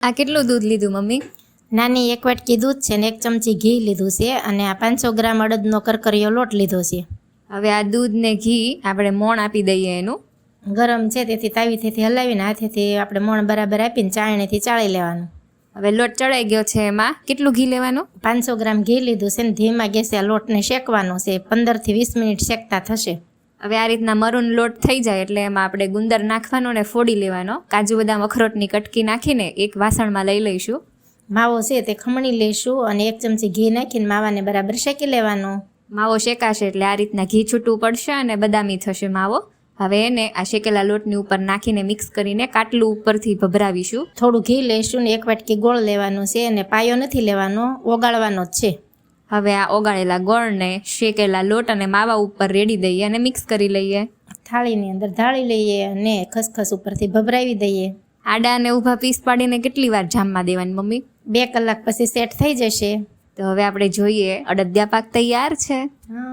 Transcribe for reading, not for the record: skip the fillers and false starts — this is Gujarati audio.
આ કેટલું દૂધ લીધું મમ્મી? નાની 1 વાટકી દૂધ છે ને 1 ચમચી ઘી લીધું છે અને આ 500 ગ્રામ અડદનો કરકરિયો લોટ લીધો છે. હવે આ દૂધ ને ઘી આપણે મોણ આપી દઈએ એનું. ગરમ છે તેથી તાવીથી હલાવીને હાથેથી આપણે મોણ બરાબર આપીને ચાળણીથી ચાળી લેવાનું. હવે લોટ ચડાઈ ગયો છે, એમાં કેટલું ઘી લેવાનું? 500 ગ્રામ ઘી લીધું છે ને ધીમા ગેસે આ લોટને શેકવાનો છે. 15 થી 20 મિનિટ શેકતા થશે. હવે આ રીતના મરૂન લોટ થઈ જાય એટલે એમાં આપણે ગુંદર નાખવાનો ને ફોડી લેવાનો. કાજુ બદામ અખરોટની કટકી નાખીને એક વાસણમાં લઈ લઈશું. માવો છે તે ખમણી લઈશું અને 1 ચમચી ઘી નાખીને માવાને બરાબર શેકી લેવાનો. માવો શેકાશે એટલે આ રીતના ઘી છૂટું પડશે અને બદામી થશે માવો. હવે એને આ શેકેલા લોટની ઉપર નાખીને મિક્સ કરીને કાટલું ઉપરથી ભભરાવીશું. થોડું ઘી લઈશું ને 1 વાટકી ગોળ લેવાનું છે અને પાયો નથી લેવાનો, ઓગાળવાનો જ છે. હવે આ ઓગાળેલા ગોળને શેકેલા લોટ અને માવા ઉપર રેડી દઈએ અને મિક્સ કરી લઈએ. થાળીની અંદર ઢાળી લઈએ અને ખસખસ ઉપરથી ભભરાવી દઈએ. આડા અને ઊભા પીસ પાડીને કેટલી વાર જામવા દેવાની મમ્મી? 2 કલાક પછી સેટ થઈ જશે. તો હવે આપણે જોઈએ, અડદિયા પાક તૈયાર છે. હા.